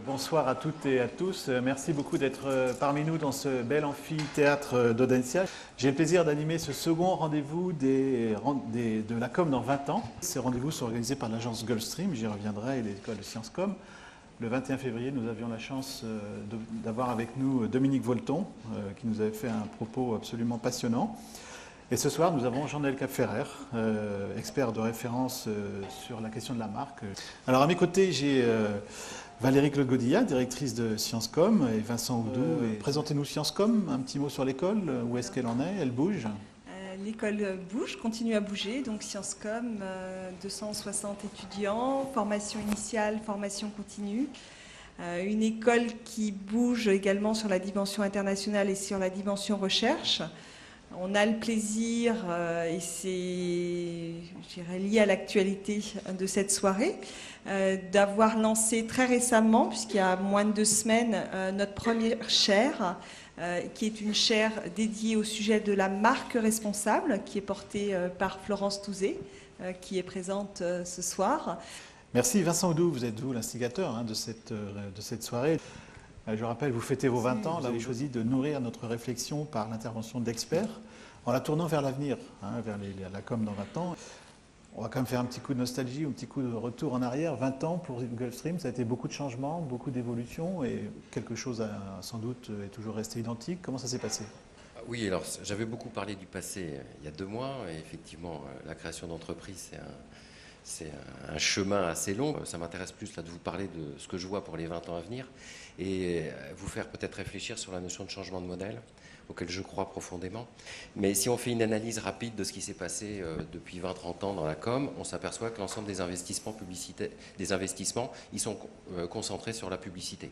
Bonsoir à toutes et à tous. Merci beaucoup d'être parmi nous dans ce bel amphithéâtre d'Audencia. J'ai le plaisir d'animer ce second rendez-vous de la Com dans 20 ans. Ces rendez-vous sont organisés par l'agence Gulfstream, j'y reviendrai, et l'école de Sciences Com. Le 21 février, nous avions la chance d'avoir avec nous Dominique Volton, qui nous avait fait un propos absolument passionnant. Et ce soir, nous avons Jean-Noël Capferrer, expert de référence sur la question de la marque. Alors à mes côtés, j'ai Valérie Claude-Godillat, directrice de Sciences Com, et Vincent Oudou. Présentez-nous Sciences Com, un petit mot sur l'école, où est-ce qu'elle en est, elle bouge? L'école bouge, continue à bouger, donc Sciences Com, 260 étudiants, formation initiale, formation continue. Une école qui bouge également sur la dimension internationale et sur la dimension recherche. On a le plaisir, et c'est, je dirais, lié à l'actualité de cette soirée, d'avoir lancé très récemment, puisqu'il y a moins de 2 semaines, notre première chaire, qui est une chaire dédiée au sujet de la marque responsable, qui est portée par Florence Touzé, qui est présente ce soir. Merci Vincent Oudou, vous êtes vous l'instigateur de cette soirée. Je rappelle, vous fêtez vos 20 ans, là vous avez choisi de nourrir notre réflexion par l'intervention d'experts, en la tournant vers l'avenir, vers la com dans 20 ans. On va quand même faire un petit coup de nostalgie, un petit coup de retour en arrière. 20 ans pour Gulfstream, ça a été beaucoup de changements, beaucoup d'évolutions, et quelque chose sans doute est toujours resté identique. Comment ça s'est passé ? Oui, alors j'avais beaucoup parlé du passé il y a 2 mois, et effectivement la création d'entreprise c'est un chemin assez long. Ça m'intéresse plus là de vous parler de ce que je vois pour les 20 ans à venir et vous faire peut-être réfléchir sur la notion de changement de modèle auquel je crois profondément. Mais si on fait une analyse rapide de ce qui s'est passé depuis 20-30 ans dans la com, on s'aperçoit que l'ensemble des investissements ils sont concentrés sur la publicité.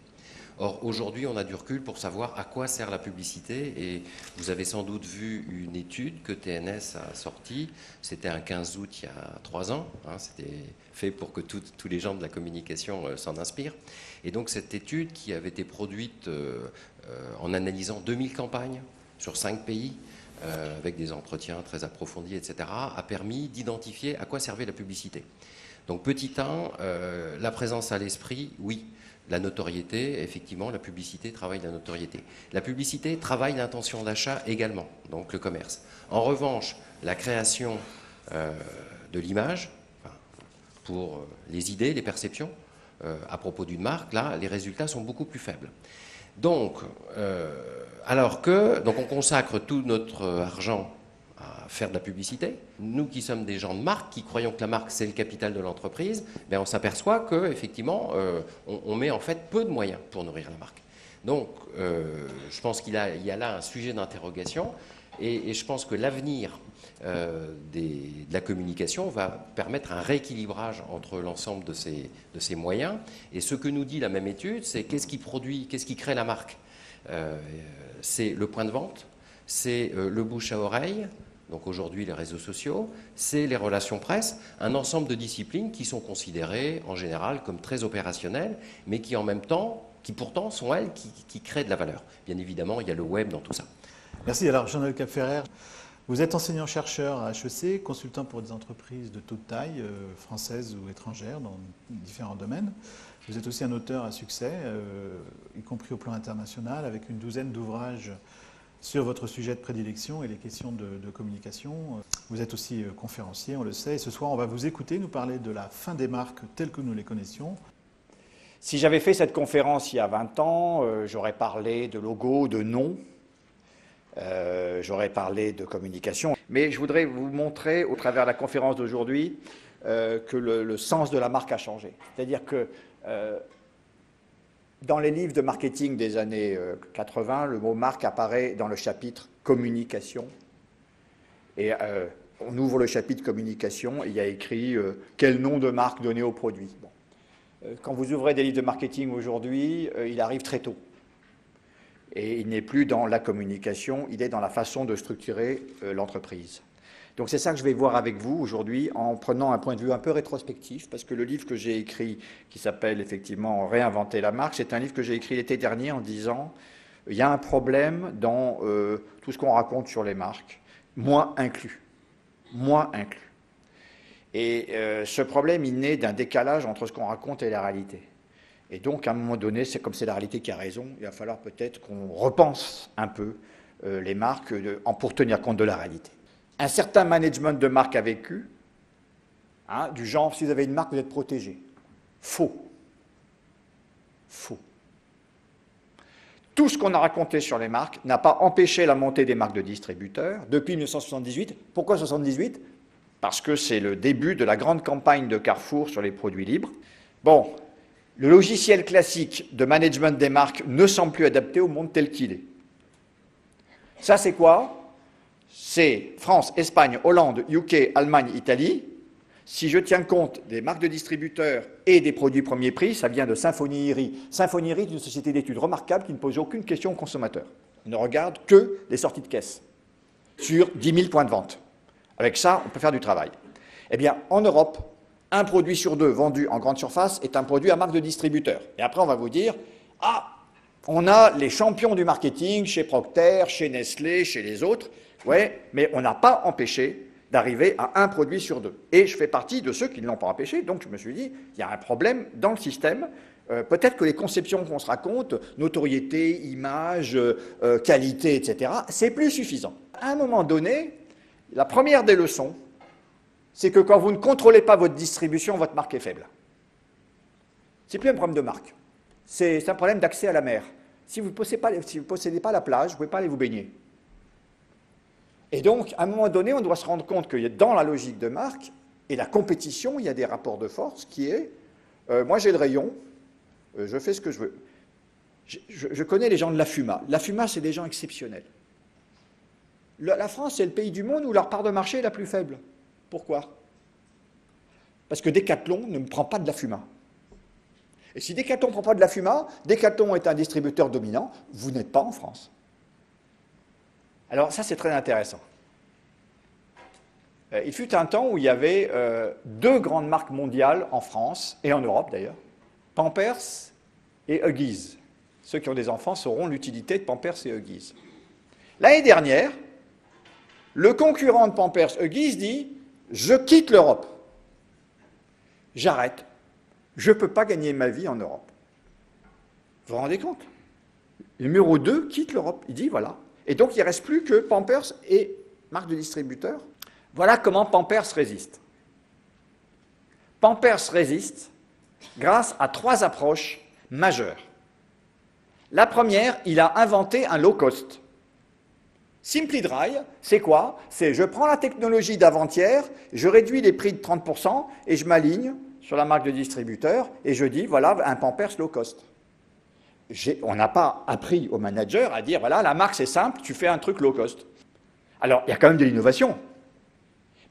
Or, aujourd'hui, on a du recul pour savoir à quoi sert la publicité. Et vous avez sans doute vu une étude que TNS a sortie. C'était un 15 août il y a 3 ans. C'était fait pour que tous les gens de la communication s'en inspirent. Et donc, cette étude qui avait été produite en analysant 2000 campagnes sur 5 pays, avec des entretiens très approfondis, etc., a permis d'identifier à quoi servait la publicité. Donc, petit 1, la présence à l'esprit, oui. La notoriété, effectivement, la publicité travaille la notoriété. La publicité travaille l'intention d'achat également, donc le commerce. En revanche, la création de l'image, pour les idées, les perceptions, à propos d'une marque, là, les résultats sont beaucoup plus faibles. Donc, donc on consacre tout notre argent à faire de la publicité. Nous qui sommes des gens de marque, qui croyons que la marque c'est le capital de l'entreprise, on s'aperçoit qu'effectivement on met en fait peu de moyens pour nourrir la marque. Donc je pense qu'il y a là un sujet d'interrogation et je pense que l'avenir de la communication va permettre un rééquilibrage entre l'ensemble de ces moyens. Et ce que nous dit la même étude, c'est qu'est-ce qui crée la marque. C'est le point de vente, c'est le bouche à oreille, donc aujourd'hui les réseaux sociaux, c'est les relations presse, un ensemble de disciplines qui sont considérées en général comme très opérationnelles, mais qui en même temps, qui pourtant sont elles qui créent de la valeur. Bien évidemment, il y a le web dans tout ça. Merci. Alors Jean-Noël Capferrer, vous êtes enseignant-chercheur à HEC, consultant pour des entreprises de toute taille, françaises ou étrangères, dans différents domaines. Vous êtes aussi un auteur à succès, y compris au plan international, avec une douzaine d'ouvrages sur votre sujet de prédilection et les questions de communication. Vous êtes aussi conférencier, on le sait, et ce soir on va vous écouter nous parler de la fin des marques telles que nous les connaissions. Si j'avais fait cette conférence il y a 20 ans, j'aurais parlé de logo, de nom, j'aurais parlé de communication. Mais je voudrais vous montrer, au travers de la conférence d'aujourd'hui, que le sens de la marque a changé. C'est-à-dire que dans les livres de marketing des années 80, le mot marque apparaît dans le chapitre communication. Et on ouvre le chapitre communication et il y a écrit quel nom de marque donner au produit. Bon. Quand vous ouvrez des livres de marketing aujourd'hui, il arrive très tôt. Et il n'est plus dans la communication, il est dans la façon de structurer l'entreprise. Donc c'est ça que je vais voir avec vous aujourd'hui en prenant un point de vue un peu rétrospectif, parce que le livre que j'ai écrit, qui s'appelle effectivement « Réinventer la marque », c'est un livre que j'ai écrit l'été dernier en disant « il y a un problème dans tout ce qu'on raconte sur les marques, moi inclus. Moi inclus. » Et ce problème, il naît d'un décalage entre ce qu'on raconte et la réalité. Et donc, à un moment donné, c'est comme c'est la réalité qui a raison, il va falloir peut-être qu'on repense un peu les marques pour tenir compte de la réalité. Un certain management de marque a vécu, hein, du genre, si vous avez une marque, vous êtes protégé. Faux. Faux. Tout ce qu'on a raconté sur les marques n'a pas empêché la montée des marques de distributeurs depuis 1978. Pourquoi 1978 ? Parce que c'est le début de la grande campagne de Carrefour sur les produits libres. Bon, le logiciel classique de management des marques ne semble plus adapté au monde tel qu'il est. Ça, c'est quoi? C'est France, Espagne, Hollande, UK, Allemagne, Italie. Si je tiens compte des marques de distributeurs et des produits premier prix, ça vient de Symphony IRI. Symphony IRI est une société d'études remarquable qui ne pose aucune question aux consommateurs. Il ne regarde que les sorties de caisse sur 10 000 points de vente. Avec ça, on peut faire du travail. Eh bien, en Europe, un produit sur deux vendu en grande surface est un produit à marque de distributeur. Et après, on va vous dire, ah, on a les champions du marketing chez Procter, chez Nestlé, chez les autres. Ouais, mais on n'a pas empêché d'arriver à un produit sur deux. Et je fais partie de ceux qui ne l'ont pas empêché, donc je me suis dit, il y a un problème dans le système. Peut-être que les conceptions qu'on se raconte, notoriété, image, qualité, etc., c'est plus suffisant. À un moment donné, la première des leçons, c'est que quand vous ne contrôlez pas votre distribution, votre marque est faible. C'est plus un problème de marque, c'est un problème d'accès à la mer. Si vous ne possédez pas la plage, vous ne pouvez pas aller vous baigner. Et donc, à un moment donné, on doit se rendre compte que dans la logique de marque et la compétition, il y a des rapports de force qui est, moi j'ai le rayon, je fais ce que je veux. Je connais les gens de la FUMA. La FUMA, c'est des gens exceptionnels. La France, c'est le pays du monde où leur part de marché est la plus faible. Pourquoi? Parce que Decathlon ne me prend pas de la FUMA. Et si Decathlon ne prend pas de la FUMA, Decathlon est un distributeur dominant, vous n'êtes pas en France. Alors ça, c'est très intéressant. Il fut un temps où il y avait deux grandes marques mondiales en France, et en Europe d'ailleurs, Pampers et Huggies. Ceux qui ont des enfants sauront l'utilité de Pampers et Huggies. L'année dernière, le concurrent de Pampers, Huggies, dit « Je quitte l'Europe. J'arrête. Je ne peux pas gagner ma vie en Europe. » Vous vous rendez compte? Le numéro 2 quitte l'Europe. Il dit « Voilà. » Et donc, il ne reste plus que Pampers et marque de distributeur. Voilà comment Pampers résiste. Pampers résiste grâce à 3 approches majeures. La première, il a inventé un low cost. Simply Dry, c'est quoi? C'est je prends la technologie d'avant-hier, je réduis les prix de 30% et je m'aligne sur la marque de distributeur et je dis, voilà, un Pampers low cost. On n'a pas appris aux managers à dire, voilà, la marque c'est simple, tu fais un truc low cost. Alors, il y a quand même de l'innovation.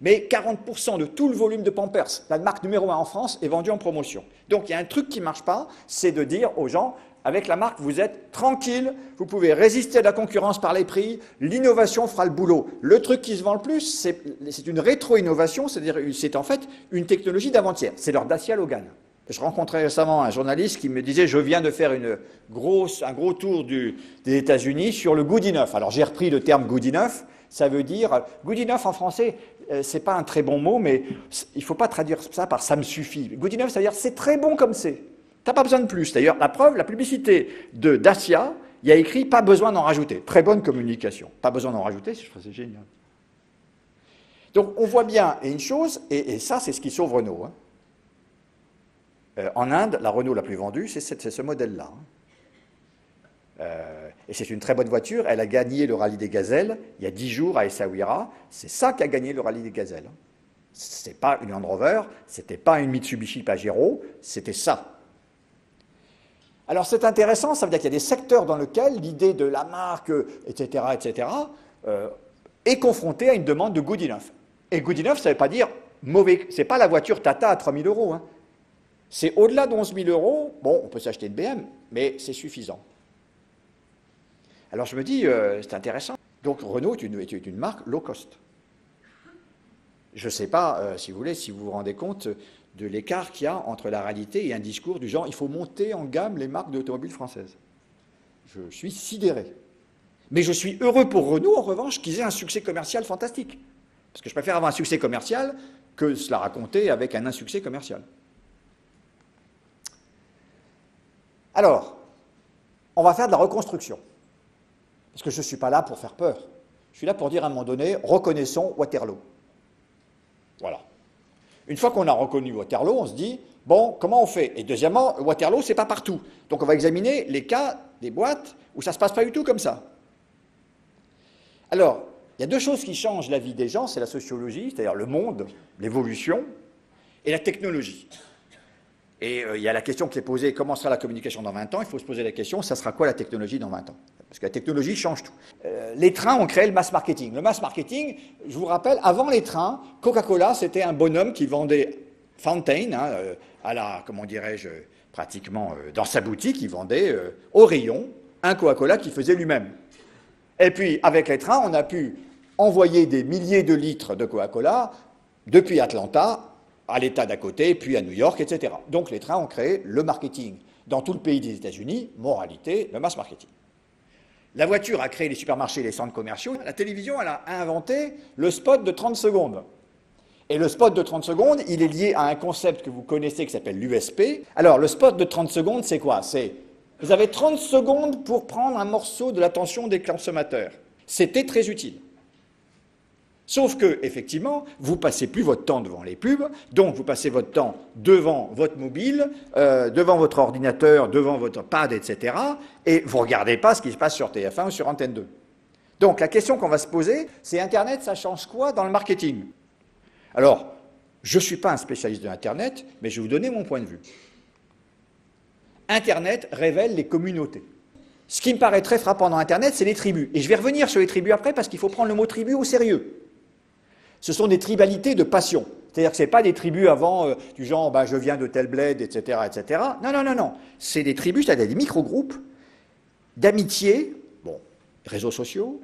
Mais 40% de tout le volume de Pampers, la marque numéro 1 en France, est vendue en promotion. Donc, il y a un truc qui ne marche pas, c'est de dire aux gens, avec la marque, vous êtes tranquille, vous pouvez résister à la concurrence par les prix, l'innovation fera le boulot. Le truc qui se vend le plus, c'est une rétro-innovation, c'est-à-dire c'est en fait une technologie d'avant-hier. C'est leur Dacia Logan. Je rencontrais récemment un journaliste qui me disait « Je viens de faire un gros tour des États-Unis sur le Good Enough ». Alors j'ai repris le terme Good Enough, ça veut dire « Good Enough » en français, c'est pas un très bon mot, mais il ne faut pas traduire ça par « ça me suffit ». Good Enough, ça veut dire « c'est très bon comme c'est ». Tu n'as pas besoin de plus. D'ailleurs, la preuve, la publicité de Dacia, il y a écrit « pas besoin d'en rajouter ». Très bonne communication. Pas besoin d'en rajouter, c'est génial. Donc on voit bien, et une chose, et ça c'est ce qui sauve Renault. Hein. En Inde, la Renault la plus vendue, c'est ce modèle-là. Et c'est une très bonne voiture. Elle a gagné le rallye des Gazelles il y a 10 jours à Essaouira. C'est ça qui a gagné le rallye des Gazelles. Ce n'était pas une Land Rover, ce n'était pas une Mitsubishi Pajero, c'était ça. Alors c'est intéressant, ça veut dire qu'il y a des secteurs dans lesquels l'idée de la marque, etc., est confrontée à une demande de good enough. Et good enough, ça ne veut pas dire mauvais. Ce n'est pas la voiture Tata à 3 000 €. Hein. C'est au-delà de 11 000 €, bon, on peut s'acheter une BM, mais c'est suffisant. Alors je me dis, c'est intéressant. Donc Renault est une marque low cost. Je ne sais pas, si vous voulez, si vous vous rendez compte de l'écart qu'il y a entre la réalité et un discours du genre, il faut monter en gamme les marques d'automobiles françaises. Je suis sidéré. Mais je suis heureux pour Renault, en revanche, qu'ils aient un succès commercial fantastique. Parce que je préfère avoir un succès commercial que se la raconter avec un insuccès commercial. Alors, on va faire de la reconstruction. Parce que je ne suis pas là pour faire peur. Je suis là pour dire à un moment donné, reconnaissons Waterloo. Voilà. Une fois qu'on a reconnu Waterloo, on se dit, bon, comment on fait? Et deuxièmement, Waterloo, ce n'est pas partout. Donc on va examiner les cas des boîtes où ça ne se passe pas du tout comme ça. Alors, il y a deux choses qui changent la vie des gens, c'est la sociologie, c'est-à-dire le monde, l'évolution, et la technologie. Et il y a la question qui est posée, comment sera la communication dans 20 ans? Il faut se poser la question, ça sera quoi la technologie dans 20 ans? Parce que la technologie change tout. Les trains ont créé le mass marketing. Le mass marketing, je vous rappelle, avant les trains, Coca-Cola, c'était un bonhomme qui vendait Fountain, à la, comment dirais-je, pratiquement dans sa boutique, il vendait au rayon un Coca-Cola qu'il faisait lui-même. Et puis, avec les trains, on a pu envoyer des milliers de litres de Coca-Cola depuis Atlanta à l'État d'à côté, puis à New York, etc. Donc les trains ont créé le marketing. Dans tout le pays des États-Unis, moralité, le mass marketing. La voiture a créé les supermarchés et les centres commerciaux. La télévision, elle a inventé le spot de 30 secondes. Et le spot de 30 secondes, il est lié à un concept que vous connaissez qui s'appelle l'USP. Alors, le spot de 30 secondes, c'est quoi? C'est, vous avez 30 secondes pour prendre un morceau de l'attention des consommateurs. C'était très utile. Sauf que, effectivement, vous passez plus votre temps devant les pubs, donc vous passez votre temps devant votre mobile, devant votre ordinateur, devant votre pad, etc. Et vous ne regardez pas ce qui se passe sur TF1 ou sur Antenne 2. Donc la question qu'on va se poser, c'est Internet, ça change quoi dans le marketing? Alors, je ne suis pas un spécialiste de Internet, mais je vais vous donner mon point de vue. Internet révèle les communautés. Ce qui me paraît très frappant dans Internet, c'est les tribus. Et je vais revenir sur les tribus après, parce qu'il faut prendre le mot tribu au sérieux. Ce sont des tribalités de passion. C'est-à-dire que ce n'est pas des tribus avant du genre bah, « je viens de tel bled », etc., etc. Non, non, non, non. C'est des tribus, c'est-à-dire des micro-groupes d'amitié, bon, réseaux sociaux,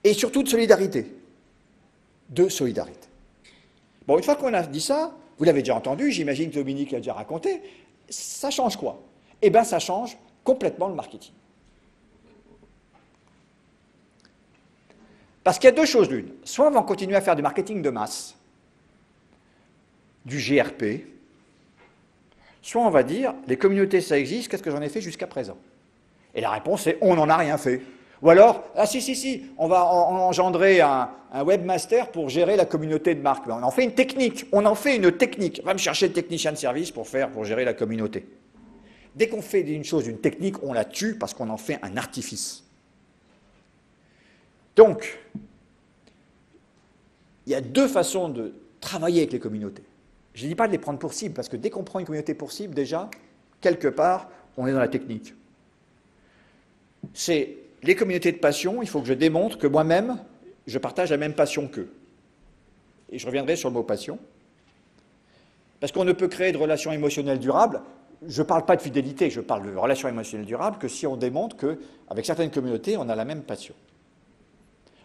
et surtout de solidarité. De solidarité. Bon, une fois qu'on a dit ça, vous l'avez déjà entendu, j'imagine que Dominique l'a déjà raconté, ça change quoi? Eh bien, ça change complètement le marketing. Parce qu'il y a deux choses l'une. Soit on va continuer à faire du marketing de masse, du GRP, soit on va dire, les communautés ça existe, qu'est-ce que j'en ai fait jusqu'à présent? Et la réponse est, on n'en a rien fait. Ou alors, ah si, on va engendrer un webmaster pour gérer la communauté de marque. On en fait une technique, On va me chercher le technicien de service pour gérer la communauté. Dès qu'on fait une chose, une technique, on la tue parce qu'on en fait un artifice. Donc, il y a deux façons de travailler avec les communautés. Je ne dis pas de les prendre pour cible, parce que dès qu'on prend une communauté pour cible, déjà, quelque part, on est dans la technique. C'est les communautés de passion, il faut que je démontre que moi-même, je partage la même passion qu'eux. Et je reviendrai sur le mot passion. Parce qu'on ne peut créer de relations émotionnelles durables, je ne parle pas de fidélité, je parle de relations émotionnelles durables, que si on démontre qu'avec certaines communautés, on a la même passion.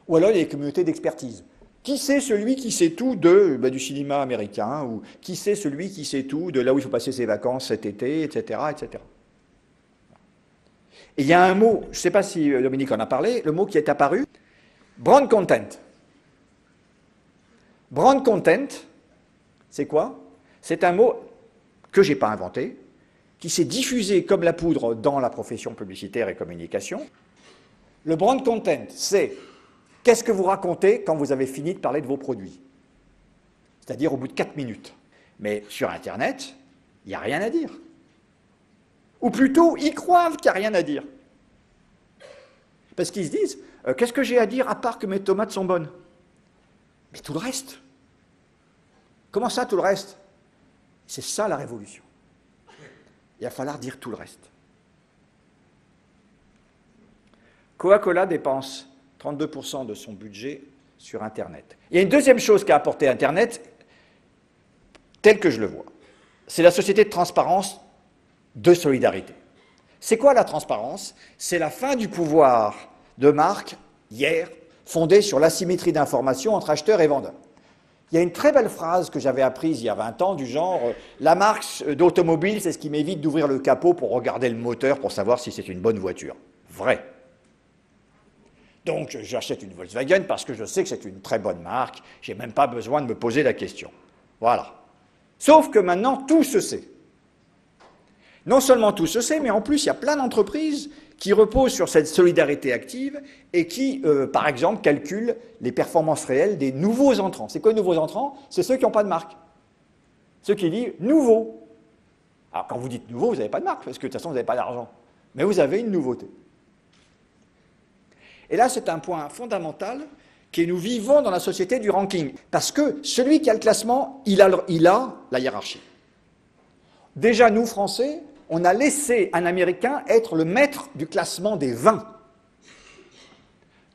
Ou alors il y a les communautés d'expertise. Qui c'est celui qui sait tout du cinéma américain, ou qui c'est celui qui sait tout de là où il faut passer ses vacances cet été, etc., etc. Et il y a un mot, je ne sais pas si Dominique en a parlé, le mot qui est apparu, brand content. Brand content, c'est quoi? C'est un mot que je n'ai pas inventé, qui s'est diffusé comme la poudre dans la profession publicitaire et communication. Le brand content, c'est qu'est-ce que vous racontez quand vous avez fini de parler de vos produits? C'est-à-dire au bout de 4 minutes. Mais sur Internet, il n'y a rien à dire. Ou plutôt, ils croient qu'il n'y a rien à dire. Parce qu'ils se disent, qu'est-ce que j'ai à dire à part que mes tomates sont bonnes? Mais tout le reste. Comment ça, tout le reste? C'est ça la révolution. Il va falloir dire tout le reste. Coca-Cola dépense 32% de son budget sur Internet. Il y a une deuxième chose qu'a apporté Internet, tel que je le vois. C'est la société de transparence de solidarité. C'est quoi la transparence? C'est la fin du pouvoir de marque, hier, fondé sur l'asymétrie d'information entre acheteurs et vendeurs. Il y a une très belle phrase que j'avais apprise il y a 20 ans, du genre « La marque d'automobile, c'est ce qui m'évite d'ouvrir le capot pour regarder le moteur pour savoir si c'est une bonne voiture. » Vrai. Donc, j'achète une Volkswagen parce que je sais que c'est une très bonne marque. Je n'ai même pas besoin de me poser la question. Voilà. Sauf que maintenant, tout se sait. Non seulement tout se sait, mais en plus, il y a plein d'entreprises qui reposent sur cette solidarité active et qui, par exemple, calculent les performances réelles des nouveaux entrants. C'est quoi les nouveaux entrants? C'est ceux qui n'ont pas de marque. Ceux qui disent « nouveau ». Alors, quand vous dites « nouveau », vous n'avez pas de marque, parce que de toute façon, vous n'avez pas d'argent. Mais vous avez une nouveauté. Et là, c'est un point fondamental que nous vivons dans la société du ranking. Parce que celui qui a le classement, il a la hiérarchie. Déjà, nous, Français, on a laissé un Américain être le maître du classement des 20.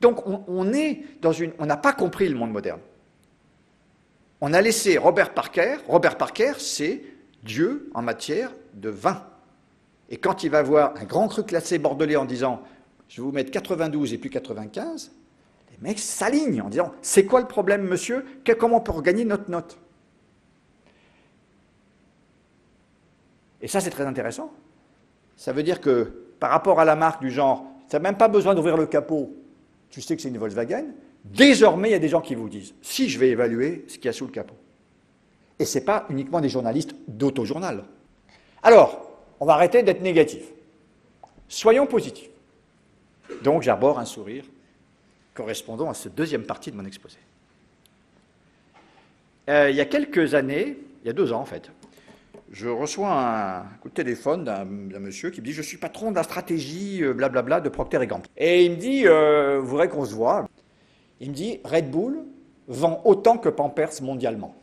Donc, on n'a pas compris le monde moderne. On a laissé Robert Parker, c'est Dieu en matière de vin. Et quand il va voir un grand cru classé bordelais en disant « je vais vous mettre 92 et puis 95 », les mecs s'alignent en disant « c'est quoi le problème, monsieur? Comment on peut regagner notre note ?» Et ça, c'est très intéressant. Ça veut dire que par rapport à la marque du genre « tu n'as même pas besoin d'ouvrir le capot, tu sais que c'est une Volkswagen », désormais, il y a des gens qui vous disent « si, je vais évaluer ce qu'il y a sous le capot ». Et ce n'est pas uniquement des journalistes d'autojournal. Alors, on va arrêter d'être négatif. Soyons positifs. Donc, j'arbore un sourire correspondant à cette deuxième partie de mon exposé. Il y a quelques années, il y a 2 ans en fait, je reçois un coup de téléphone d'un monsieur qui me dit « je suis patron de la stratégie blablabla de Procter & Gamble ». Et il me dit « vous voudrez qu'on se voit ?» Il me dit « Red Bull vend autant que Pampers mondialement.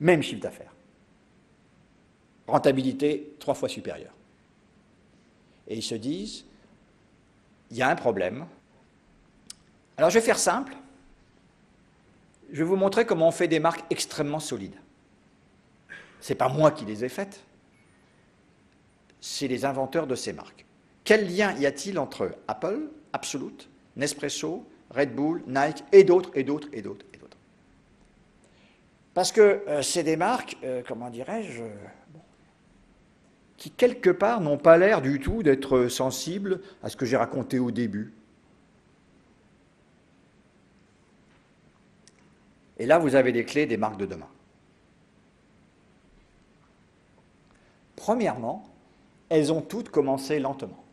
Même chiffre d'affaires. Rentabilité 3 fois supérieure. » Et ils se disent « il y a un problème. » Alors je vais faire simple. Je vais vous montrer comment on fait des marques extrêmement solides. Ce n'est pas moi qui les ai faites. C'est les inventeurs de ces marques. Quel lien y a-t-il entre Apple, Absolut, Nespresso, Red Bull, Nike et d'autres, et d'autres, et d'autres, et d'autres? Parce que c'est des marques, comment dirais-je, qui quelque part n'ont pas l'air du tout d'être sensibles à ce que j'ai raconté au début. Et là, vous avez les clés des marques de demain. Premièrement, elles ont toutes commencé lentement.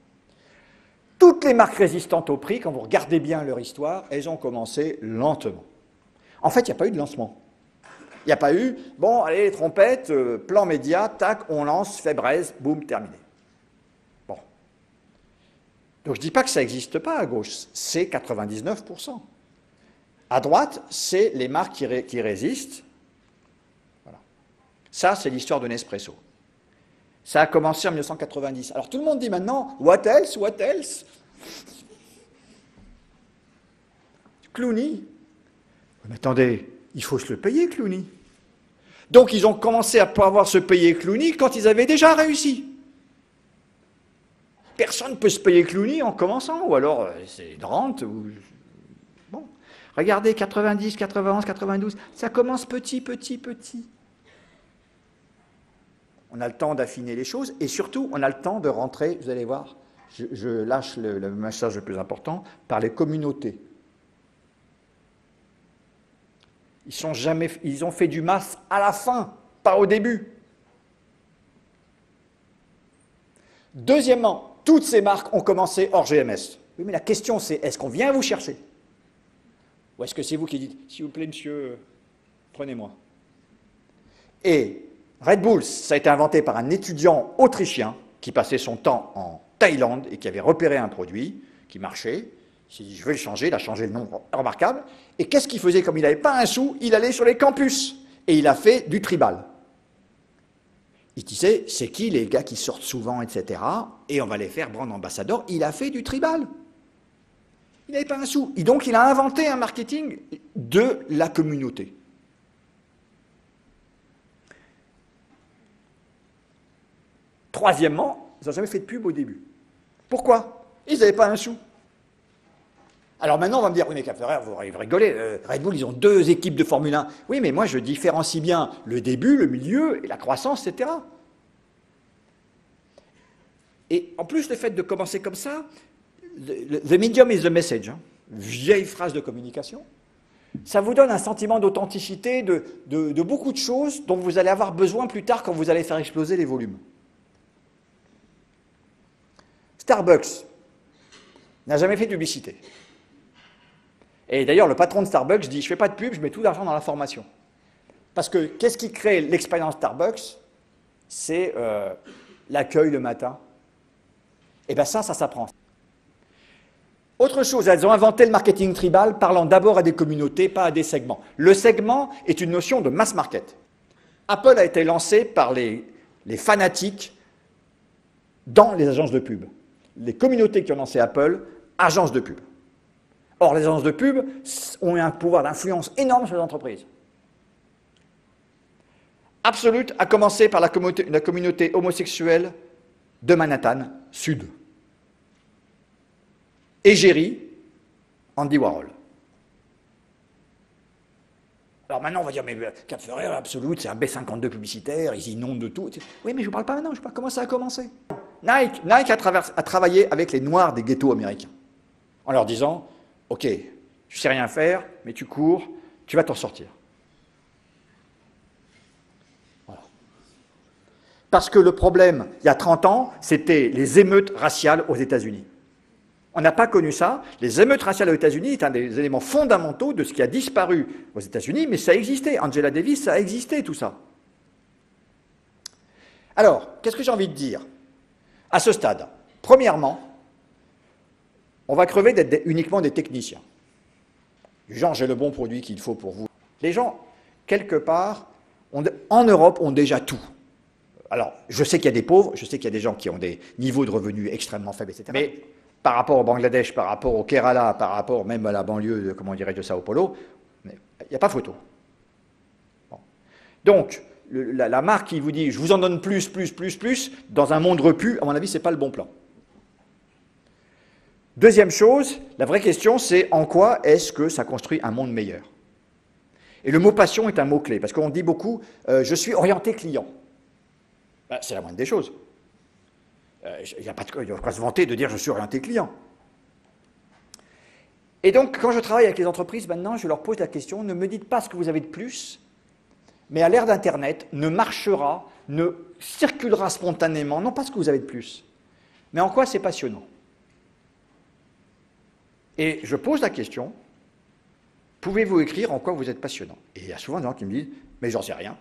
Toutes les marques résistantes au prix, quand vous regardez bien leur histoire, elles ont commencé lentement. En fait, il n'y a pas eu de lancement. Il n'y a pas eu, bon, allez, les trompettes, plan média, tac, on lance, fait braise, boum, terminé. Bon. Donc je ne dis pas que ça n'existe pas à gauche, c'est 99%. À droite, c'est les marques qui résistent. Voilà. Ça, c'est l'histoire de Nespresso. Ça a commencé en 1990. Alors tout le monde dit maintenant, what else, what else? Clooney. Mais attendez, il faut se le payer, Clooney. Donc ils ont commencé à pouvoir se payer Clooney quand ils avaient déjà réussi. Personne ne peut se payer Clooney en commençant, ou alors c'est Drant, ou... Bon. Regardez, 90, 91, 92, ça commence petit, petit, petit. On a le temps d'affiner les choses, et surtout, on a le temps de rentrer, vous allez voir, je lâche le message le plus important, par les communautés. Ils ont fait du masse à la fin, pas au début. Deuxièmement, toutes ces marques ont commencé hors GMS. Oui, mais la question c'est, est-ce qu'on vient vous chercher? Ou est-ce que c'est vous qui dites, s'il vous plaît monsieur, prenez-moi? Et Red Bull, ça a été inventé par un étudiant autrichien qui passait son temps en Thaïlande et qui avait repéré un produit qui marchait. Il s'est dit, je vais le changer, il a changé le nom remarquable. Et qu'est-ce qu'il faisait comme il n'avait pas un sou? Il allait sur les campus et il a fait du tribal. Il disait, c'est qui les gars qui sortent souvent, etc. Et on va les faire brand ambassadeurs. Il a fait du tribal. Il n'avait pas un sou. Et donc il a inventé un marketing de la communauté. Troisièmement, ils n'ont jamais fait de pub au début. Pourquoi? Ils n'avaient pas un sou. Alors maintenant, on va me dire, oui, mais Cap Ferrer, vous rigolez, Red Bull, ils ont 2 équipes de Formule 1. Oui, mais moi, je différencie bien le début, le milieu et la croissance, etc. Et en plus, le fait de commencer comme ça, the medium is the message, hein, vieille phrase de communication, ça vous donne un sentiment d'authenticité de beaucoup de choses dont vous allez avoir besoin plus tard quand vous allez faire exploser les volumes. Starbucks n'a jamais fait de publicité. Et d'ailleurs, le patron de Starbucks dit, je ne fais pas de pub, je mets tout l'argent dans la formation. Parce que qu'est-ce qui crée l'expérience Starbucks? C'est l'accueil le matin. Et bien ça s'apprend. Autre chose, elles ont inventé le marketing tribal, parlant d'abord à des communautés, pas à des segments. Le segment est une notion de mass market. Apple a été lancé par les fanatiques dans les agences de pub. Les communautés qui ont lancé Apple, agences de pub. Or, les agences de pub ont un pouvoir d'influence énorme sur les entreprises. Absolute a commencé par la communauté homosexuelle de Manhattan, Sud. Égérie, Andy Warhol. Alors maintenant, on va dire, mais Cap Ferret, Absolute, c'est un B52 publicitaire, ils inondent de tout. Oui, mais je ne parle pas maintenant, je ne sais pas comment ça a commencé. Nike a travaillé avec les Noirs des ghettos américains, en leur disant, ok, tu sais rien faire, mais tu cours, tu vas t'en sortir. Voilà. Parce que le problème, il y a 30 ans, c'était les émeutes raciales aux États-Unis. On n'a pas connu ça. Les émeutes raciales aux États-Unis est un des éléments fondamentaux de ce qui a disparu aux États-Unis, mais ça existait. Angela Davis, ça a existé, tout ça. Alors, qu'est-ce que j'ai envie de dire à ce stade? Premièrement, on va crever d'être uniquement des techniciens. Du genre, j'ai le bon produit qu'il faut pour vous. Les gens, quelque part, en Europe, ont déjà tout. Alors, je sais qu'il y a des pauvres, je sais qu'il y a des gens qui ont des niveaux de revenus extrêmement faibles, etc. Mais par rapport au Bangladesh, par rapport au Kerala, par rapport même à la banlieue de, comment dirais-je, de Sao Paulo, il n'y a pas photo. Bon. Donc, la marque qui vous dit « je vous en donne plus », dans un monde repu, à mon avis, ce n'est pas le bon plan. Deuxième chose, la vraie question, c'est en quoi est-ce que ça construit un monde meilleur? Et le mot passion est un mot-clé, parce qu'on dit beaucoup « je suis orienté client ». Ben, c'est la moindre des choses. Il n'y a pas de quoi se vanter de dire « je suis orienté client ». Et donc, quand je travaille avec les entreprises, maintenant, je leur pose la question, ne me dites pas ce que vous avez de plus, mais à l'ère d'Internet, ne marchera, ne circulera spontanément, non pas ce que vous avez de plus, mais en quoi c'est passionnant. Et je pose la question, pouvez-vous écrire en quoi vous êtes passionnant? Et il y a souvent des gens qui me disent, mais j'en sais rien.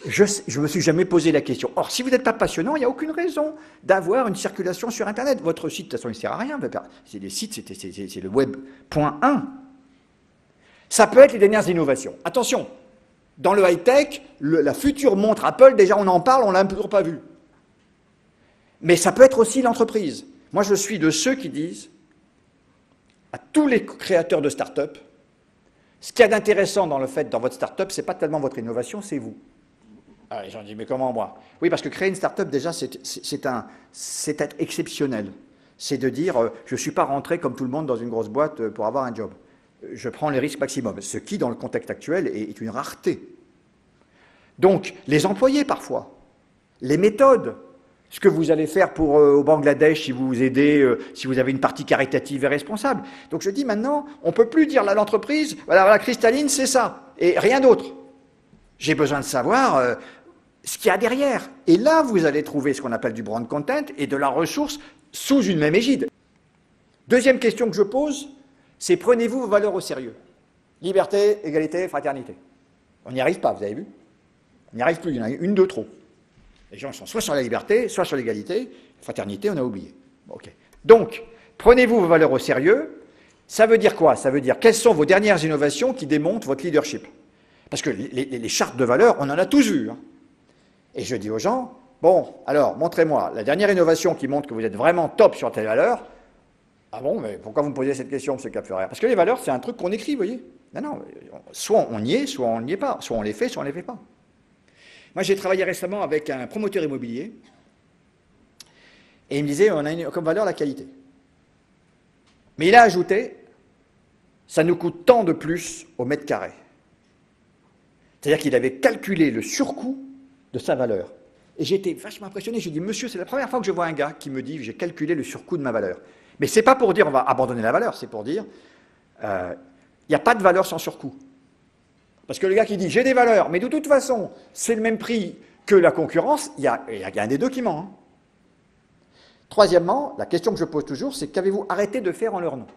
Je ne me suis jamais posé la question. Or, si vous n'êtes pas passionnant, il n'y a aucune raison d'avoir une circulation sur Internet. Votre site, de toute façon, il ne sert à rien. C'est des sites, c'est le web.1. Ça peut être les dernières innovations. Attention, dans le high-tech, la future montre Apple, déjà on en parle, on ne l'a toujours pas vue. Mais ça peut être aussi l'entreprise. Moi, je suis de ceux qui disent à tous les créateurs de start-up, ce qu'il y a d'intéressant dans le fait, dans votre start-up, ce n'est pas tellement votre innovation, c'est vous. Ah, les gens disent, mais comment moi? Oui, parce que créer une start-up, déjà, c'est être exceptionnel. C'est de dire, je ne suis pas rentré comme tout le monde dans une grosse boîte pour avoir un job. Je prends les risques maximum, ce qui, dans le contexte actuel, est une rareté. Donc, les employés, parfois, les méthodes, ce que vous allez faire pour au Bangladesh si vous vous aidez, si vous avez une partie caritative et responsable. Donc, je dis maintenant, on ne peut plus dire à l'entreprise, voilà, cristalline, c'est ça, et rien d'autre. J'ai besoin de savoir ce qu'il y a derrière. Et là, vous allez trouver ce qu'on appelle du brand content et de la ressource sous une même égide. Deuxième question que je pose, c'est prenez-vous vos valeurs au sérieux? Liberté, égalité, fraternité. On n'y arrive pas, vous avez vu? On n'y arrive plus, il y en a une de trop. Les gens sont soit sur la liberté, soit sur l'égalité. Fraternité, on a oublié. Okay. Donc, prenez-vous vos valeurs au sérieux. Ça veut dire quoi? Ça veut dire quelles sont vos dernières innovations qui démontrent votre leadership? Parce que les chartes de valeurs, on en a tous vues. Hein. Et je dis aux gens, bon, alors, montrez-moi la dernière innovation qui montre que vous êtes vraiment top sur telle valeur. Ah bon, mais pourquoi vous me posez cette question, M. Cap-Ferret? Parce que les valeurs, c'est un truc qu'on écrit, vous voyez. Non, soit on y est, soit on n'y est pas. Soit on les fait, soit on ne les fait pas. Moi, j'ai travaillé récemment avec un promoteur immobilier, et il me disait, on a comme valeur la qualité. Mais il a ajouté, ça nous coûte tant de plus au mètre carré. C'est-à-dire qu'il avait calculé le surcoût de sa valeur. Et j'étais vachement impressionné. Je lui ai dit, monsieur, c'est la première fois que je vois un gars qui me dit, j'ai calculé le surcoût de ma valeur. Mais ce n'est pas pour dire, on va abandonner la valeur, c'est pour dire, il n'y a pas de valeur sans surcoût. Parce que le gars qui dit, j'ai des valeurs, mais de toute façon, c'est le même prix que la concurrence, il y a un des deux qui ment. Hein. Troisièmement, la question que je pose toujours, c'est qu'avez-vous arrêté de faire en leur nom?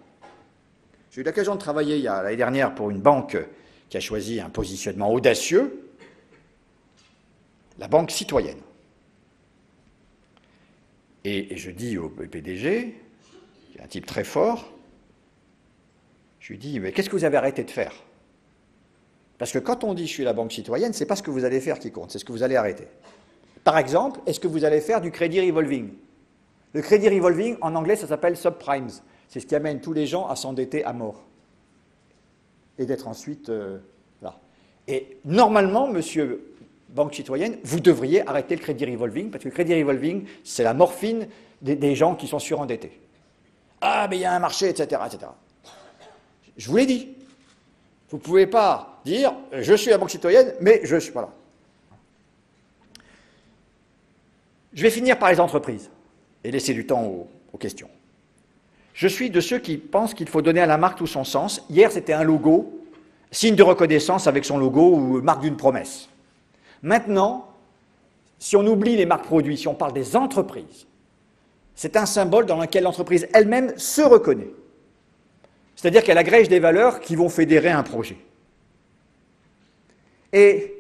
J'ai eu l'occasion de travailler l'année dernière pour une banque qui a choisi un positionnement audacieux, la banque citoyenne. Et je dis au PDG, qui est un type très fort, je lui dis, mais qu'est-ce que vous avez arrêté de faire? Parce que quand on dit je suis la banque citoyenne, ce n'est pas ce que vous allez faire qui compte, c'est ce que vous allez arrêter. Par exemple, est-ce que vous allez faire du crédit revolving? Le crédit revolving, en anglais, ça s'appelle subprimes. C'est ce qui amène tous les gens à s'endetter à mort. Et d'être ensuite là. Et normalement, monsieur Banque citoyenne, vous devriez arrêter le crédit revolving, parce que le crédit revolving, c'est la morphine des gens qui sont surendettés. Ah, mais il y a un marché, etc., etc. Je vous l'ai dit. Vous ne pouvez pas dire je suis la Banque citoyenne, mais je suis. Voilà. Je vais finir par les entreprises et laisser du temps aux questions. Je suis de ceux qui pensent qu'il faut donner à la marque tout son sens. Hier, c'était un logo, signe de reconnaissance avec son logo ou marque d'une promesse. Maintenant, si on oublie les marques produits, si on parle des entreprises, c'est un symbole dans lequel l'entreprise elle-même se reconnaît. C'est-à-dire qu'elle agrège des valeurs qui vont fédérer un projet. Et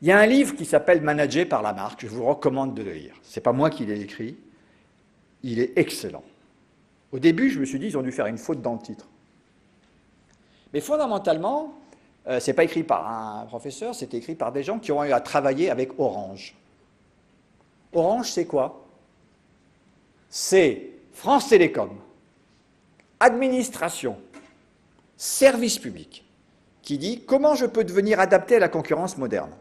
il y a un livre qui s'appelle « Manager par la marque », je vous recommande de le lire. Ce n'est pas moi qui l'ai écrit, il est excellent. Au début, je me suis dit, ils ont dû faire une faute dans le titre. Mais fondamentalement, ce n'est pas écrit par un professeur, c'est écrit par des gens qui ont eu à travailler avec Orange. Orange, c'est quoi? C'est France Télécom, administration, service public, qui dit comment je peux devenir adapté à la concurrence moderne.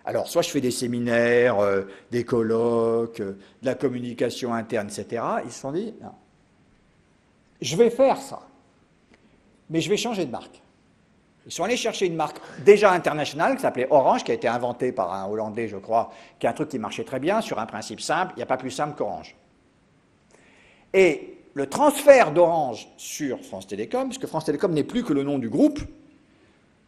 Alors, soit je fais des séminaires, des colloques, de la communication interne, etc. Ils se sont dit, non, je vais faire ça, mais je vais changer de marque. Ils sont allés chercher une marque déjà internationale qui s'appelait Orange, qui a été inventée par un Hollandais, je crois, qui est un truc qui marchait très bien, sur un principe simple, il n'y a pas plus simple qu'Orange. Et le transfert d'Orange sur France Télécom, puisque France Télécom n'est plus que le nom du groupe,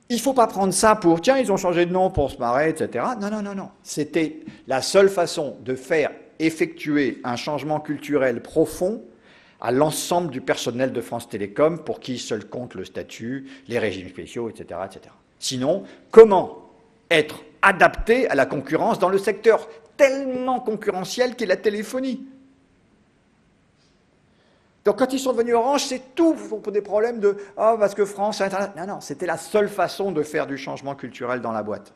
il ne faut pas prendre ça pour, tiens, ils ont changé de nom pour se marrer, etc. Non, non, non, non. C'était la seule façon de faire effectuer un changement culturel profond à l'ensemble du personnel de France Télécom pour qui seul compte le statut, les régimes spéciaux, etc., etc. Sinon, comment être adapté à la concurrence dans le secteur tellement concurrentiel qu'est la téléphonie? Donc quand ils sont devenus Orange, c'est tout pour des problèmes de « Ah, parce que France, Internet… » Non, non, c'était la seule façon de faire du changement culturel dans la boîte.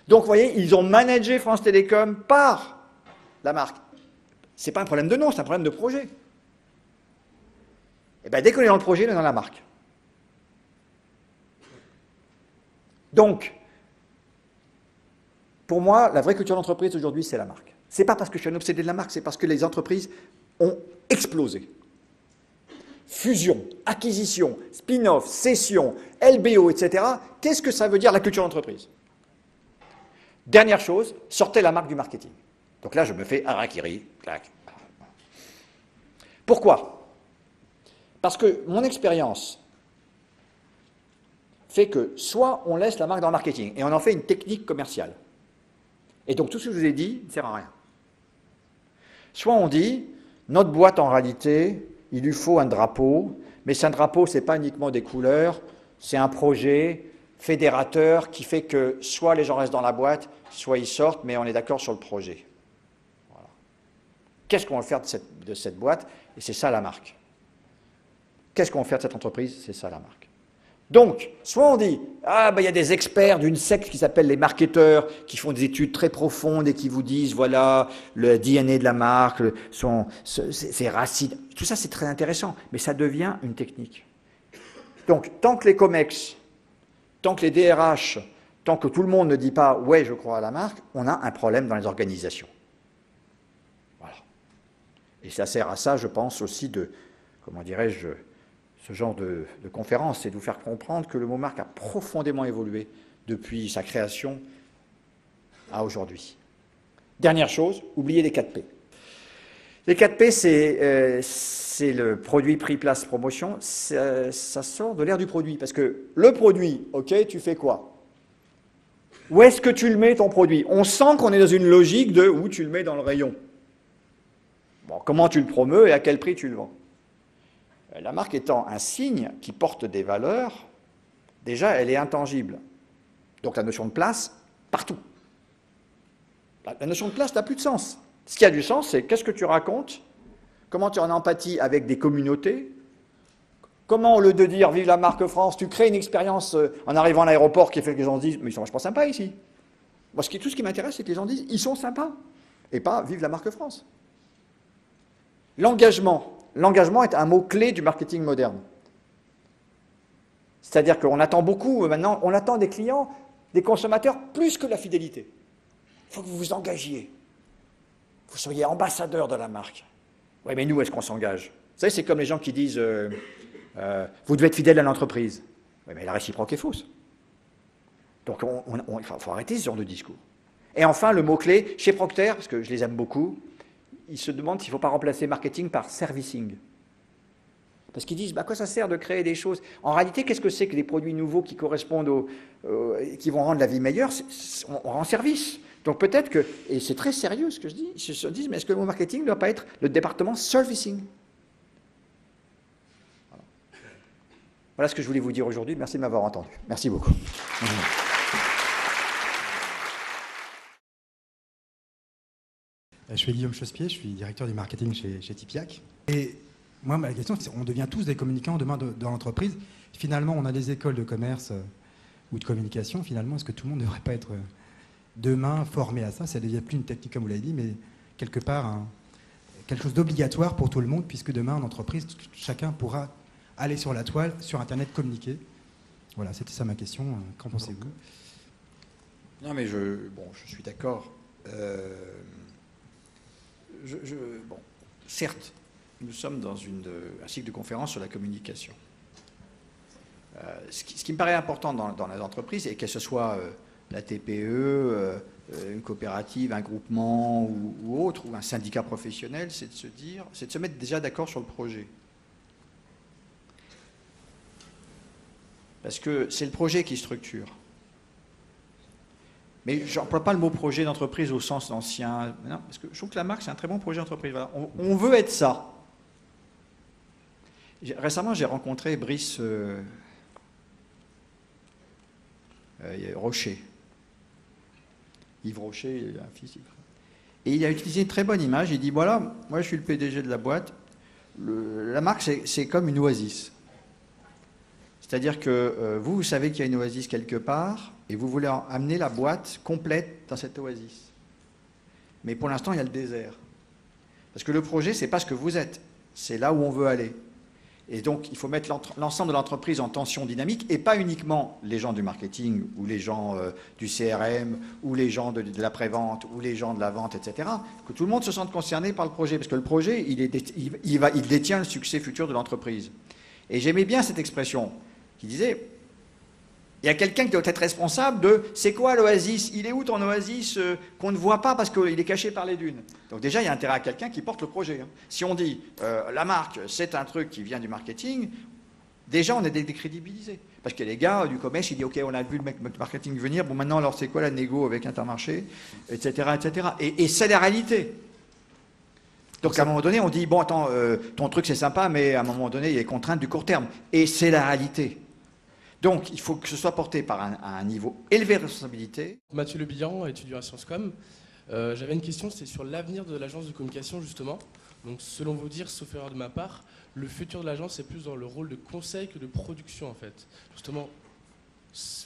Donc, vous voyez, ils ont managé France Télécom par la marque. Ce n'est pas un problème de nom, c'est un problème de projet. Et bien, dès qu'on est dans le projet, on est dans la marque. Donc, pour moi, la vraie culture d'entreprise aujourd'hui, c'est la marque. Ce n'est pas parce que je suis un obsédé de la marque, c'est parce que les entreprises ont explosé. Fusion, acquisition, spin-off, cession, LBO, etc. Qu'est-ce que ça veut dire la culture d'entreprise? Dernière chose, sortez la marque du marketing. Donc là, je me fais harakiri, clac. Pourquoi? Parce que mon expérience fait que soit on laisse la marque dans le marketing et on en fait une technique commerciale. Et donc tout ce que je vous ai dit ne sert à rien. Soit on dit, notre boîte en réalité, il lui faut un drapeau, mais c'est un drapeau, ce n'est pas uniquement des couleurs, c'est un projet fédérateur qui fait que soit les gens restent dans la boîte, soit ils sortent, mais on est d'accord sur le projet. Voilà. Qu'est-ce qu'on va faire de cette boîte? Et c'est ça la marque. Qu'est-ce qu'on va faire de cette entreprise? C'est ça la marque. Donc, soit on dit, ah ben il y a des experts d'une secte qui s'appelle les marketeurs, qui font des études très profondes et qui vous disent, voilà, le DNA de la marque, ses racines, tout ça c'est très intéressant, mais ça devient une technique. Donc, tant que les COMEX, tant que les DRH, tant que tout le monde ne dit pas, ouais, je crois à la marque, on a un problème dans les organisations. Voilà. Et ça sert à ça, je pense, aussi de, comment dirais-je, ce genre de conférence, c'est de vous faire comprendre que le mot marque a profondément évolué depuis sa création à aujourd'hui. Dernière chose, oubliez les 4P. Les 4P, c'est le produit, prix, place, promotion. Ça sort de l'ère du produit, parce que le produit, ok, tu fais quoi? Où est-ce que tu le mets, ton produit? On sent qu'on est dans une logique de où tu le mets dans le rayon. Alors, comment tu le promeus et à quel prix tu le vends? La marque étant un signe qui porte des valeurs, déjà, elle est intangible. Donc la notion de place, partout. La notion de place n'a plus de sens. Ce qui a du sens, c'est qu'est-ce que tu racontes, comment tu es en empathie avec des communautés, comment, au lieu de dire « Vive la marque France », tu crées une expérience en arrivant à l'aéroport qui fait que les gens se disent « Mais ils sont vachement sympas ici ». Moi, tout ce qui m'intéresse, c'est que les gens disent « Ils sont sympas » et pas « Vive la marque France ». L'engagement. L'engagement est un mot-clé du marketing moderne. C'est-à-dire qu'on attend beaucoup, maintenant, on attend des clients, des consommateurs, plus que la fidélité. Il faut que vous vous engagiez. Vous soyez ambassadeur de la marque. Oui, mais nous, est-ce qu'on s'engage? Vous savez, c'est comme les gens qui disent vous devez être fidèle à l'entreprise. Oui, mais la réciproque est fausse. Donc, il faut arrêter ce genre de discours. Et enfin, le mot-clé, chez Procter, parce que je les aime beaucoup, ils se demandent s'il ne faut pas remplacer marketing par servicing. Parce qu'ils disent, à quoi ça sert de créer des choses? En réalité, qu'est-ce que c'est que des produits nouveaux qui correspondent qui vont rendre la vie meilleure? On rend service. Donc peut-être que, et c'est très sérieux ce que je dis, ils se disent, mais est-ce que le mot marketing ne doit pas être le département servicing? Voilà ce que je voulais vous dire aujourd'hui. Merci de m'avoir entendu. Merci beaucoup. Je suis Guillaume Chausse-Pied, je suis directeur du marketing chez Tipiac. Et moi, ma question, c'est on devient tous des communicants demain dans l'entreprise. Finalement, on a des écoles de commerce ou de communication. Finalement, est-ce que tout le monde ne devrait pas être demain formé à ça? Ça ne devient plus une technique, comme vous l'avez dit, mais quelque part, quelque chose d'obligatoire pour tout le monde, puisque demain, en entreprise, chacun pourra aller sur la toile, sur Internet, communiquer. Voilà, c'était ça ma question. Qu'en pensez-vous? Non, mais je suis d'accord. Bon, certes, nous sommes dans un cycle de conférences sur la communication. Ce qui me paraît important dans les entreprises, et que ce soit la TPE, une coopérative, un groupement ou autre, ou un syndicat professionnel, c'est de se mettre déjà d'accord sur le projet. Parce que c'est le projet qui structure. Mais je n'emploie pas le mot projet d'entreprise au sens ancien. Non, parce que je trouve que la marque, c'est un très bon projet d'entreprise. Voilà. On veut être ça. Récemment, j'ai rencontré Brice Rocher. Yves Rocher, il a un fils. Et il a utilisé une très bonne image. Il dit, voilà, moi je suis le PDG de la boîte. La marque, c'est comme une oasis. C'est-à-dire que vous savez qu'il y a une oasis quelque part et vous voulez amener la boîte complète dans cette oasis. Mais pour l'instant, il y a le désert. Parce que le projet, ce n'est pas ce que vous êtes, c'est là où on veut aller. Et donc, il faut mettre l'ensemble de l'entreprise en tension dynamique et pas uniquement les gens du marketing ou les gens du CRM ou les gens de l'après-vente ou les gens de la vente, etc. Que tout le monde se sente concerné par le projet. Parce que le projet, il détient le succès futur de l'entreprise. Et j'aimais bien cette expression qui disait, il y a quelqu'un qui doit être responsable de, c'est quoi l'oasis? Il est où ton oasis qu'on ne voit pas parce qu'il est caché par les dunes? Donc déjà, il y a intérêt à quelqu'un qui porte le projet. Si on dit, la marque, c'est un truc qui vient du marketing, déjà, on est décrédibilisé. Parce que les gars du commerce, ils disent, OK, on a vu le mec du marketing venir, bon, maintenant, alors c'est quoi la négo avec Intermarché, etc., etc. Et c'est la réalité. Donc à un moment donné, on dit, bon, attends, ton truc, c'est sympa, mais à un moment donné, il y a les contraintes du court terme. Et c'est la réalité. Donc, il faut que ce soit porté par un niveau élevé de responsabilité. Mathieu Le Bihan, étudiant à Sciences Com. J'avais une question, c'est sur l'avenir de l'agence de communication, justement. Donc, selon vous dire, sauf erreur de ma part, le futur de l'agence, c'est plus dans le rôle de conseil que de production, en fait. Justement,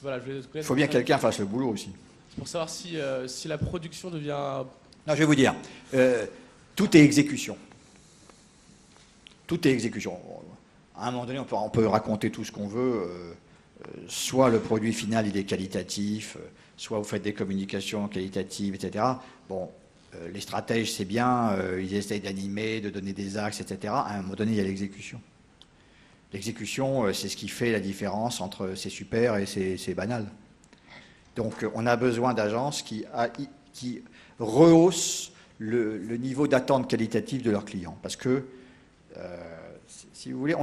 voilà, je voulais connaître... Il faut bien que quelqu'un fasse le boulot aussi. C'est pour savoir si la production devient... Non, je vais vous dire, tout est exécution. Tout est exécution. À un moment donné, on peut raconter tout ce qu'on veut. Soit le produit final, il est qualitatif, soit vous faites des communications qualitatives, etc. Bon, les stratèges, c'est bien, ils essayent d'animer, de donner des axes, etc. À un moment donné, il y a l'exécution. L'exécution, c'est ce qui fait la différence entre c'est super et c'est banal. Donc, on a besoin d'agences qui rehaussent le niveau d'attente qualitative de leurs clients. Parce que, si vous voulez,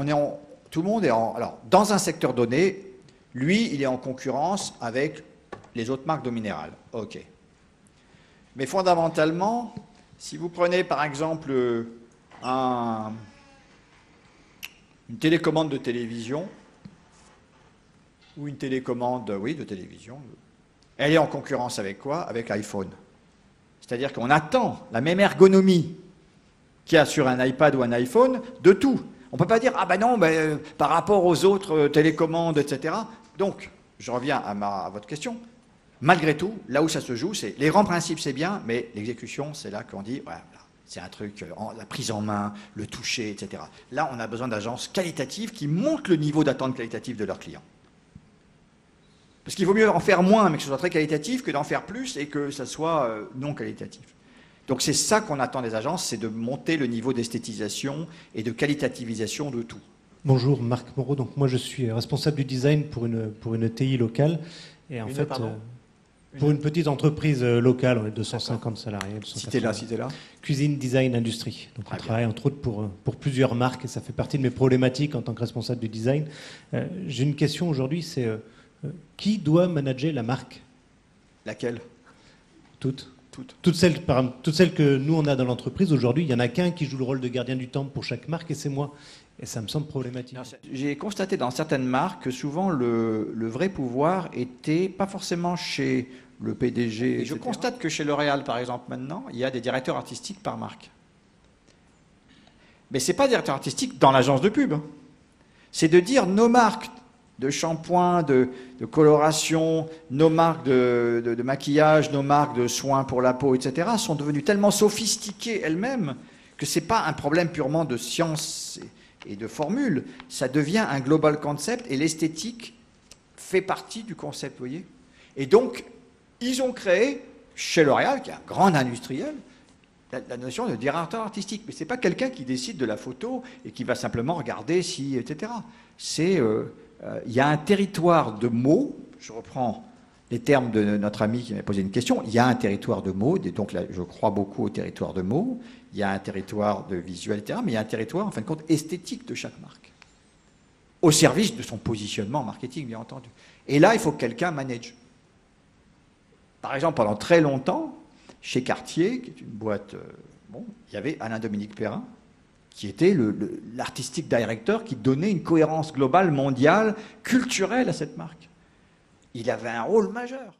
tout le monde est alors, dans un secteur donné, lui, il est en concurrence avec les autres marques d'eau minérale. OK. Mais fondamentalement, si vous prenez par exemple, une télécommande de télévision, ou une télécommande, oui, de télévision, elle est en concurrence avec quoi? Avec iPhone. C'est-à-dire qu'on attend la même ergonomie qu'il y a sur un iPad ou un iPhone de tout. On ne peut pas dire, ah ben non, par rapport aux autres télécommandes, etc. Donc, je reviens à votre question. Malgré tout, là où ça se joue, c'est les grands principes, c'est bien, mais l'exécution, c'est là qu'on dit, voilà, c'est un truc, la prise en main, le toucher, etc. Là, on a besoin d'agences qualitatives qui montent le niveau d'attente qualitative de leurs clients. Parce qu'il vaut mieux en faire moins, mais que ce soit très qualitatif, que d'en faire plus et que ça soit non qualitatif. Donc c'est ça qu'on attend des agences, c'est de monter le niveau d'esthétisation et de qualitativisation de tout. Bonjour, Marc Moreau. Donc moi je suis responsable du design pour une TI locale. Et en fait, pour une petite entreprise locale, on est 250 salariés. Citez-la. Cuisine, design, industrie. Donc on travaille entre autres pour plusieurs marques et ça fait partie de mes problématiques en tant que responsable du design. J'ai une question aujourd'hui, c'est qui doit manager la marque? Laquelle? Toutes. Toutes celles que nous on a dans l'entreprise aujourd'hui, il n'y en a qu'un qui joue le rôle de gardien du temple pour chaque marque et c'est moi. Et ça me semble problématique. J'ai constaté dans certaines marques que souvent le vrai pouvoir était pas forcément chez le PDG. Et je constate que chez L'Oréal, par exemple, maintenant, il y a des directeurs artistiques par marque. Mais ce n'est pas directeur artistique dans l'agence de pub. C'est de dire nos marques de shampoing, de coloration, nos marques de maquillage, nos marques de soins pour la peau, etc., sont devenues tellement sophistiquées elles-mêmes que ce n'est pas un problème purement de science et de formule. Ça devient un global concept et l'esthétique fait partie du concept, vous voyez. Et donc, ils ont créé, chez L'Oréal, qui est un grand industriel, la notion de directeur artistique. Mais ce n'est pas quelqu'un qui décide de la photo et qui va simplement regarder si, etc. C'est... il y a un territoire de mots, je reprends les termes de notre ami qui m'a posé une question, il y a un territoire de mots, et donc là, je crois beaucoup au territoire de mots, il y a un territoire de visuel, etc., mais il y a un territoire, en fin de compte, esthétique de chaque marque, au service de son positionnement marketing, bien entendu. Et là, il faut que quelqu'un manage. Par exemple, pendant très longtemps, chez Cartier, qui est une boîte, il y avait Alain-Dominique Perrin, qui était l'artistic director qui donnait une cohérence globale, mondiale, culturelle à cette marque. Il avait un rôle majeur.